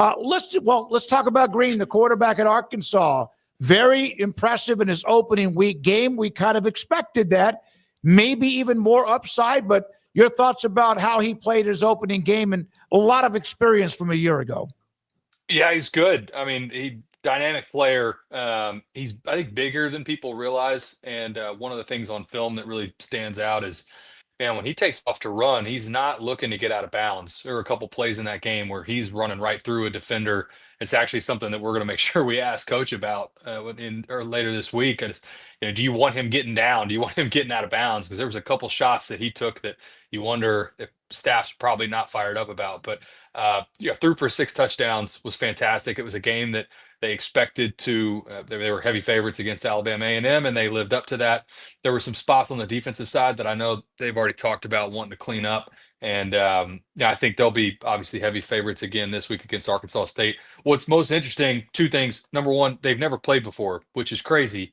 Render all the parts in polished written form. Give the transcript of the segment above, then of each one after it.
Let's talk about Green, the quarterback at Arkansas. Very impressive in his opening week game. We kind of expected that, maybe even more upside. But your thoughts about how he played his opening game and a lot of experience from a year ago. Yeah, he's good. I mean, dynamic player. He's, I think, bigger than people realize. And one of the things on film that really stands out is, man, when he takes off to run, he's not looking to get out of bounds. There were a couple plays in that game where he's running right through a defender. It's actually something that we're going to make sure we ask coach about or later this week. And do you want him getting down? Do you want him getting out of bounds? Because there was a couple shots that he took that you wonder if staff's probably not fired up about. But threw for 6 touchdowns, was fantastic. It was a game that they expected to. They were heavy favorites against Alabama A&M, and they lived up to that. There were some spots on the defensive side that I know they've already talked about wanting to clean up. And I think they'll be obviously heavy favorites again this week against Arkansas State. What's most interesting, 2 things. Number one, they've never played before, which is crazy.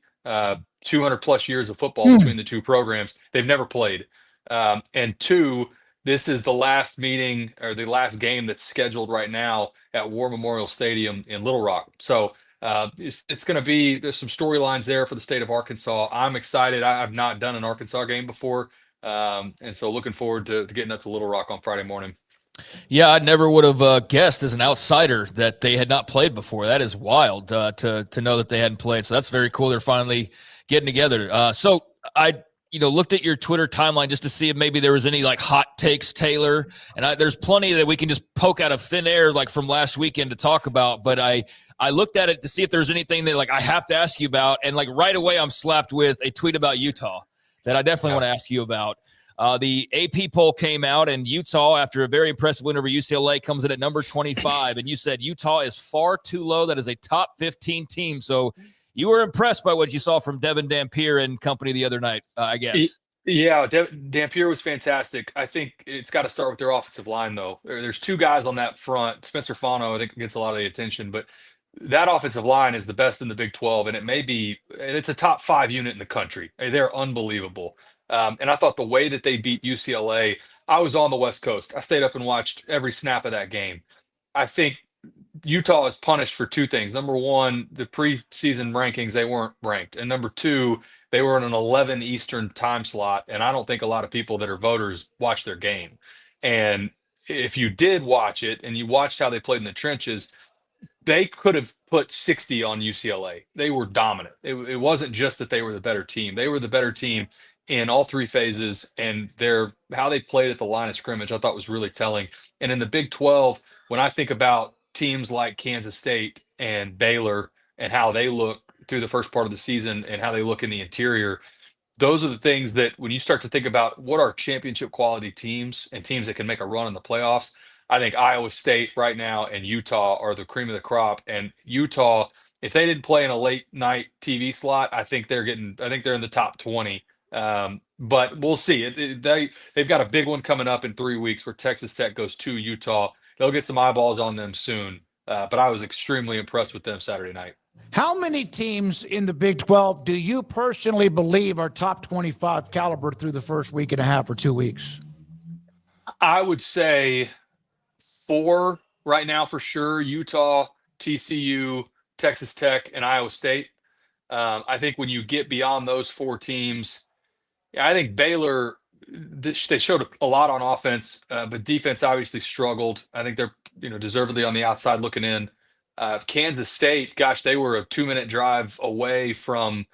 200 plus years of football between the two programs. They've never played. And 2, this is the last meeting or the last game that's scheduled right now at War Memorial Stadium in Little Rock. So it's going to be, there's some storylines there for the state of Arkansas. I'm excited. I've not done an Arkansas game before. And so looking forward to getting up to Little Rock on Friday morning. Yeah, I never would have guessed as an outsider that they had not played before. That is wild to know that they hadn't played. So that's very cool. They're finally getting together. So I looked at your Twitter timeline just to see if maybe there was any like hot takes, Taylor. And there's plenty that we can just poke out of thin air like from last weekend to talk about. But I looked at it to see if there's anything that like I have to ask you about. And like right away I'm slapped with a tweet about Utah that I definitely want to ask you about. The AP poll came out, and Utah, after a very impressive win over UCLA, comes in at number 25. And you said Utah is far too low. That is a top 15 team. So you were impressed by what you saw from Devin Dampier and company the other night, I guess. Yeah, Dampier was fantastic. I think it's got to start with their offensive line, though. There's 2 guys on that front. Spencer Fano, I think, gets a lot of the attention, but that offensive line is the best in the Big 12, and it's a top 5 unit in the country. They're unbelievable. And I thought the way that they beat UCLA, I was on the West Coast. I stayed up and watched every snap of that game. I think Utah is punished for 2 things. Number one, the preseason rankings, they weren't ranked. And number 2, they were in an 11 Eastern time slot. And I don't think a lot of people that are voters watch their game. And if you did watch it and you watched how they played in the trenches, they could have put 60 on UCLA. They were dominant. It wasn't just that they were the better team. They were the better team in all 3 phases, and how they played at the line of scrimmage, I thought was really telling. And in the Big 12, when I think about teams like Kansas State and Baylor and how they look through the first part of the season and how they look in the interior, those are the things that when you start to think about what are championship quality teams and teams that can make a run in the playoffs, I think Iowa State right now and Utah are the cream of the crop. And Utah, if they didn't play in a late night TV slot, I think they're in the top 20. But we'll see. They've got a big one coming up in 3 weeks where Texas Tech goes to Utah. They'll get some eyeballs on them soon. But I was extremely impressed with them Saturday night. How many teams in the Big 12 do you personally believe are top 25 caliber through the first week and a half or 2 weeks? I would say 4 right now for sure: Utah, TCU, Texas Tech, and Iowa State. I think when you get beyond those 4 teams, I think Baylor, they showed a lot on offense, but defense obviously struggled. I think they're deservedly on the outside looking in. Kansas State, gosh, they were a 2-minute drive away from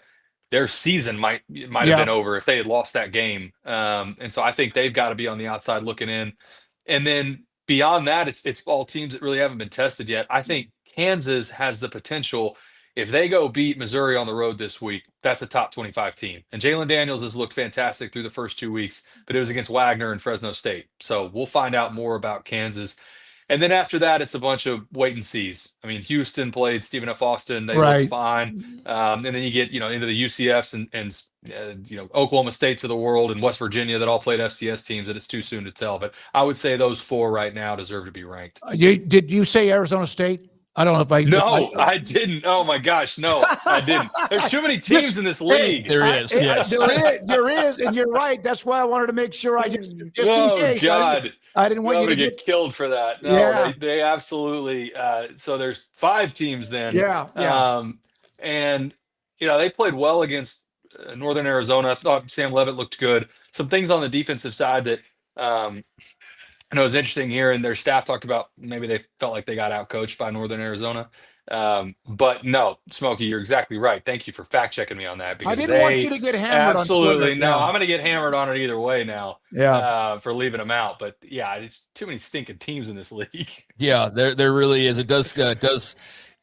their season might have been over if they had lost that game. And so I think they've got to be on the outside looking in. And then beyond that, it's all teams that really haven't been tested yet. I think Kansas has the potential. If they go beat Missouri on the road this week, that's a top 25 team. And Jalen Daniels has looked fantastic through the first 2 weeks, but it was against Wagner and Fresno State. So we'll find out more about Kansas. And then after that, it's a bunch of wait and sees. I mean, Houston played Stephen F. Austin. They looked fine. And then you get, into the UCFs and Oklahoma States of the world and West Virginia that all played FCS teams, that it's too soon to tell. But I would say those 4 right now deserve to be ranked. Did you say Arizona State? I don't know if I. No, I didn't. Oh my gosh, no, I didn't. There's too many teams in this league. There is, yes. There is, and you're right. That's why I wanted to make sure I just in oh case. God, I didn't want I'm you to gonna get killed for that. No, Yeah. they absolutely. So there's 5 teams then. Yeah, yeah. And they played well against Northern Arizona. I thought Sam Levitt looked good. Some things on the defensive side that I know it was interesting hearing their staff talked about maybe they felt like they got outcoached by Northern Arizona. But no, Smokey, you're exactly right. Thank you for fact checking me on that I because didn't want you they to get hammered on Twitter. absolutely no. I'm going to get hammered on it either way now for leaving them out. But yeah, it's too many stinking teams in this league. Yeah, there really is. It does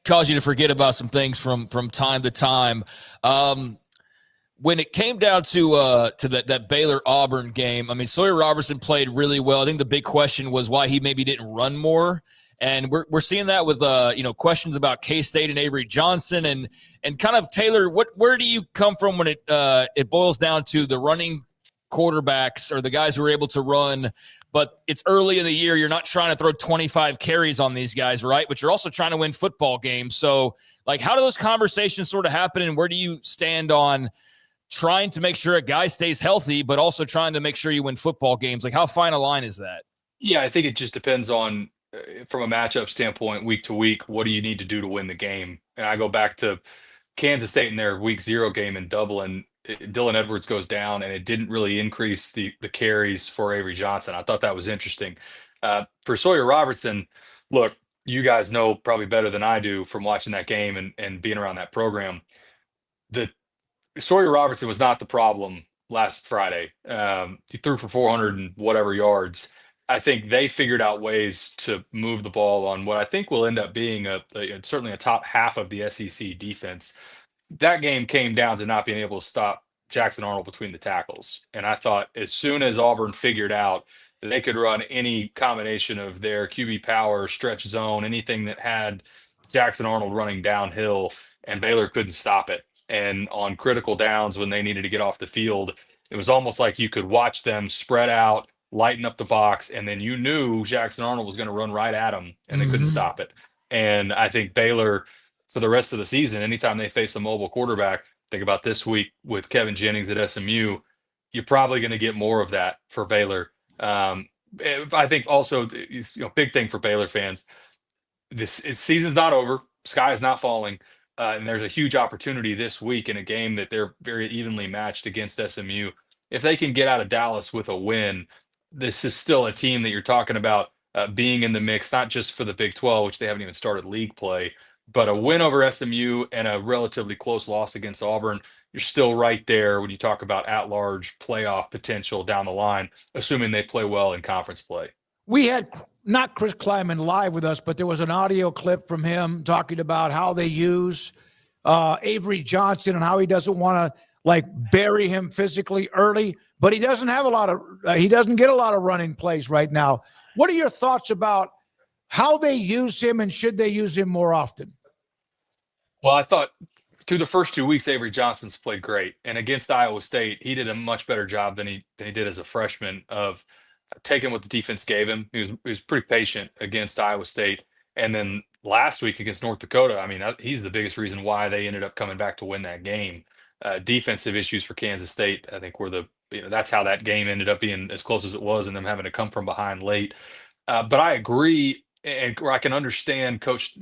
cause you to forget about some things from time to time. When it came down to that Baylor Auburn game, I mean, Sawyer Robertson played really well. I think the big question was why he maybe didn't run more, and we're seeing that with questions about K-State and Avery Johnson and kind of Taylor. Where do you come from when it boils down to the running quarterbacks or the guys who are able to run? But it's early in the year. You're not trying to throw 25 carries on these guys, right? But you're also trying to win football games. So, like, how do those conversations sort of happen, and where do you stand on trying to make sure a guy stays healthy, but also trying to make sure you win football games? Like, how fine a line is that? Yeah, I think it just depends on, from a matchup standpoint, week to week, what do you need to do to win the game? And I go back to Kansas State in their week 0 game in Dublin. Dylan Edwards goes down, and it didn't really increase the carries for Avery Johnson. I thought that was interesting. For Sawyer Robertson, look, you guys know probably better than I do from watching that game and being around that program. The Sawyer Robertson was not the problem last Friday. He threw for 400 and whatever yards. I think they figured out ways to move the ball on what I think will end up being certainly a top half of the SEC defense. That game came down to not being able to stop Jackson Arnold between the tackles. And I thought as soon as Auburn figured out that they could run any combination of their QB power, stretch zone, anything that had Jackson Arnold running downhill, and Baylor couldn't stop it. And on critical downs when they needed to get off the field, it was almost like you could watch them spread out, lighten up the box, and then you knew Jackson Arnold was going to run right at them, and they couldn't stop it. And I think Baylor, so the rest of the season, anytime they face a mobile quarterback, think about this week with Kevin Jennings at SMU, you're probably going to get more of that for Baylor. I think also, big thing for Baylor fans, this season's not over, sky is not falling. And there's a huge opportunity this week in a game that they're very evenly matched against SMU. If they can get out of Dallas with a win, this is still a team that you're talking about being in the mix, not just for the Big 12, which they haven't even started league play, but a win over SMU and a relatively close loss against Auburn. You're still right there when you talk about at-large playoff potential down the line, assuming they play well in conference play. We had not Chris Kleiman live with us, but there was an audio clip from him talking about how they use Avery Johnson and how he doesn't want to bury him physically early, but he doesn't have he doesn't get a lot of running plays right now. What are your thoughts about how they use him, and should they use him more often? Well, I thought through the first 2 weeks, Avery Johnson's played great, and against Iowa State, he did a much better job than he did as a freshman of taking what the defense gave him. He was pretty patient against Iowa State. And then last week against North Dakota, I mean, he's the biggest reason why they ended up coming back to win that game. Defensive issues for Kansas State, I think, were that's how that game ended up being as close as it was and them having to come from behind late. But I agree, and I can understand Coach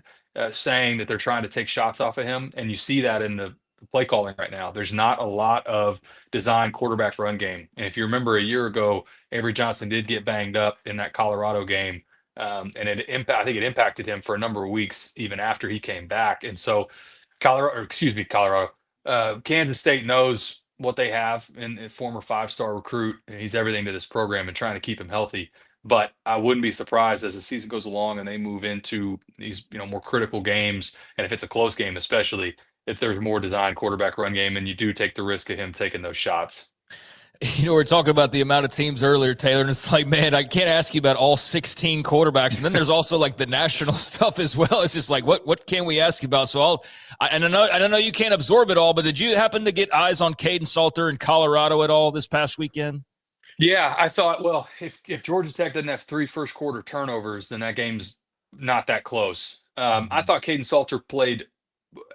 saying that they're trying to take shots off of him. And you see that in the play calling right now. There's not a lot of design quarterback run game. And if you remember a year ago, Avery Johnson did get banged up in that Colorado game. And I think it impacted him for a number of weeks, even after he came back. And so Colorado, Kansas State knows what they have in a former 5-star recruit, and he's everything to this program and trying to keep him healthy. But I wouldn't be surprised as the season goes along and they move into these, more critical games. And if it's a close game, especially, if there's more design quarterback run game, and you do take the risk of him taking those shots. We're talking about the amount of teams earlier, Taylor, and it's like, man, I can't ask you about all 16 quarterbacks. And then there's also the national stuff as well. It's just like, what can we ask you about? So I know you can't absorb it all, but did you happen to get eyes on Caden Salter in Colorado at all this past weekend? Yeah, I thought, well, if Georgia Tech doesn't have 3 first-quarter turnovers, then that game's not that close. I thought Caden Salter played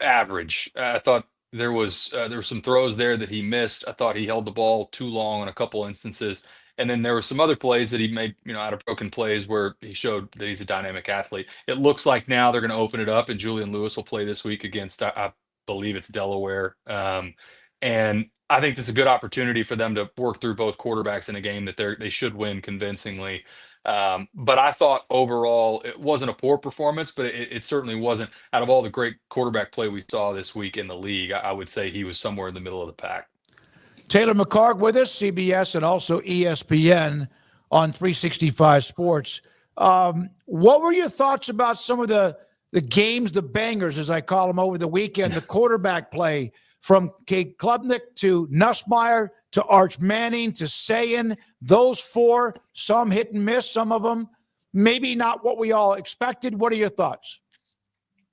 average. I thought there were some throws there that he missed. I thought he held the ball too long on a couple instances. And then there were some other plays that he made, out of broken plays where he showed that he's a dynamic athlete. It looks like now they're going to open it up, and Julian Lewis will play this week against, I believe it's Delaware. And I think this is a good opportunity for them to work through both quarterbacks in a game that they should win convincingly. But I thought overall it wasn't a poor performance, but it certainly wasn't. Out of all the great quarterback play we saw this week in the league, I would say he was somewhere in the middle of the pack. Taylor McHargue with us, CBS and also ESPN on 365 Sports. What were your thoughts about some of the games, the bangers, as I call them, over the weekend, the quarterback play from Cade Klubnik to Nussmeier to Arch Manning to Sayin, those four, some hit and miss, some of them maybe not what we all expected. What are your thoughts?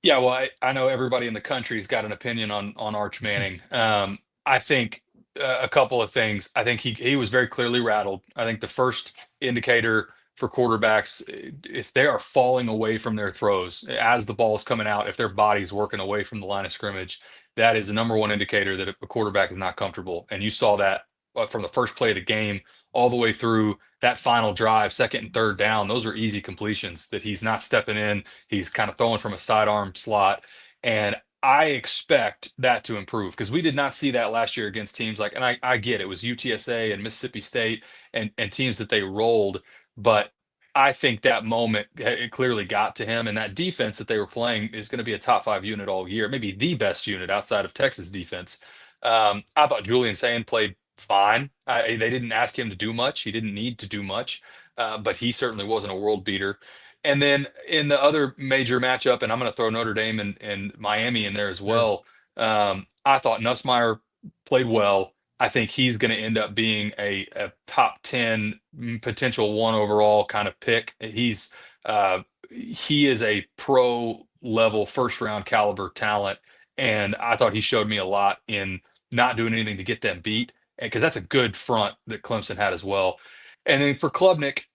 Yeah, well, I know everybody in the country's got an opinion on Arch Manning. I think a couple of things. I think he was very clearly rattled. I think the first indicator for quarterbacks, if they are falling away from their throws as the ball's coming out, if their body's working away from the line of scrimmage, that is the number one indicator that a quarterback is not comfortable. And you saw that from the first play of the game all the way through that final drive, second and third down. Those are easy completions that he's not stepping in. He's kind of throwing from a sidearm slot. And I expect that to improve because we did not see that last year against teams like, and I get it was UTSA and Mississippi State and teams that they rolled, but I think that moment it clearly got to him, and that defense that they were playing is going to be a top 5 unit all year, maybe the best unit outside of Texas defense. I thought Julian Sayin played fine. They didn't ask him to do much. He didn't need to do much, but he certainly wasn't a world beater. And then in the other major matchup, and I'm going to throw Notre Dame and Miami in there as well. I thought Nussmeier played well. I think he's going to end up being a top 10 potential 1 overall kind of pick. He is a pro level first round caliber talent. And I thought he showed me a lot in not doing anything to get them beat, because that's a good front that Clemson had as well. And then for Klubnik,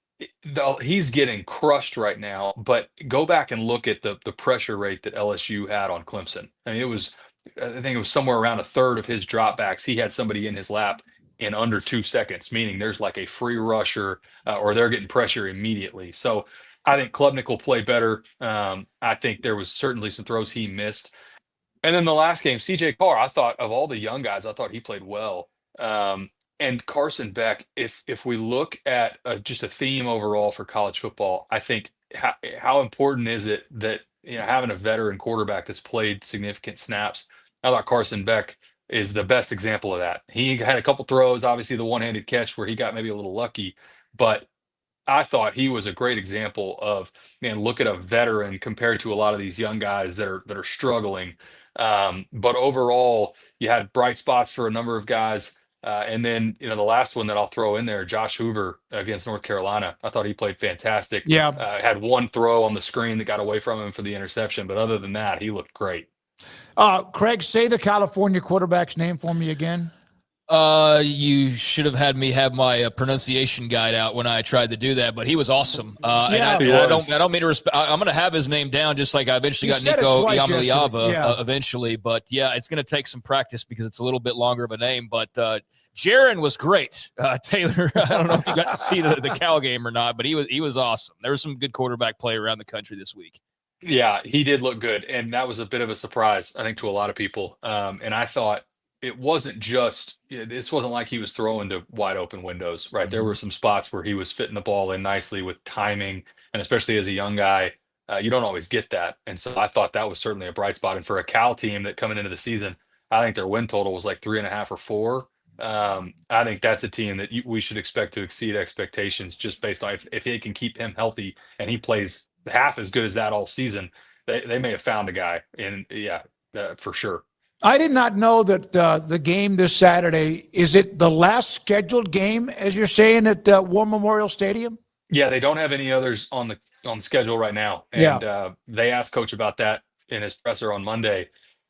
he's getting crushed right now, but go back and look at the pressure rate that LSU had on Clemson. I mean, I think it was somewhere around a third of his dropbacks. He had somebody in his lap in under 2 seconds, meaning there's like a free rusher or they're getting pressure immediately. So I think Klubnik will play better. I think there was certainly some throws he missed. And then the last game, CJ Carr, I thought of all the young guys, I thought he played well. And Carson Beck, if we look at just a theme overall for college football, I think how important is it that having a veteran quarterback that's played significant snaps. I thought Carson Beck is the best example of that. He had a couple throws, obviously the one-handed catch where he got maybe a little lucky, but I thought he was a great example of, man, look at a veteran compared to a lot of these young guys that are struggling. But overall, you had bright spots for a number of guys. And then, the last one that I'll throw in there, Josh Hoover against North Carolina. I thought he played fantastic. Yeah. Had one throw on the screen that got away from him for the interception. But other than that, he looked great. Craig, say the California quarterback's name for me again. You should have had me have my pronunciation guide out when I tried to do that, but he was awesome. And I don't mean to respect. I'm going to have his name down, just like I eventually got Nico Iamaleava eventually. But yeah, it's going to take some practice because it's a little bit longer of a name. But Jaron was great. Taylor, I don't know if you got to see the Cal game or not, but he was awesome. There was some good quarterback play around the country this week. Yeah, he did look good, and that was a bit of a surprise, I think, to a lot of people. And I thought it wasn't just this wasn't like he was throwing to wide open windows, right? There were some spots where he was fitting the ball in nicely with timing, and especially as a young guy, you don't always get that. And so I thought that was certainly a bright spot. And for a Cal team that coming into the season, I think their win total was like 3.5 or 4. I think that's a team that we should expect to exceed expectations just based on if they can keep him healthy and he plays half as good as that all season, they may have found a guy. And for sure. I did not know that the game this Saturday, is it the last scheduled game, as you're saying, at War Memorial Stadium? Yeah, they don't have any others on the schedule right now. And they asked Coach about that in his presser on Monday.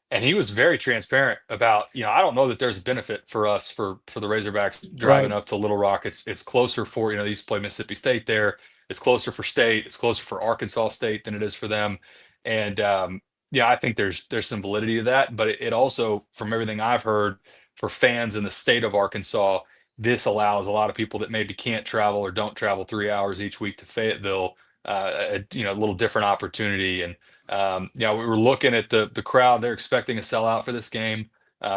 And he was very transparent about, I don't know that there's a benefit for us for the Razorbacks driving up to Little Rock. It's closer for, they used to play Mississippi State there. It's closer for State. It's closer for Arkansas State than it is for them. And I think there's some validity to that. But it also, from everything I've heard, for fans in the state of Arkansas, this allows a lot of people that maybe can't travel or don't travel 3 hours each week to Fayetteville, a little different opportunity. And we were looking at the crowd; they're expecting a sellout for this game.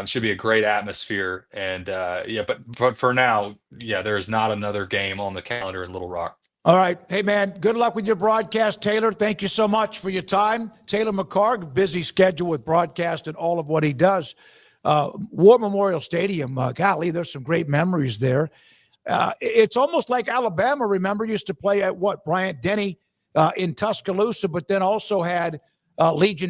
Should be a great atmosphere. And but for now, there is not another game on the calendar in Little Rock. All right. Hey, man, good luck with your broadcast, Taylor. Thank you so much for your time. Taylor McHargue, busy schedule with broadcast and all of what he does. War Memorial Stadium, golly, there's some great memories there. It's almost like Alabama, remember, used to play at Bryant-Denny in Tuscaloosa, but then also had Legion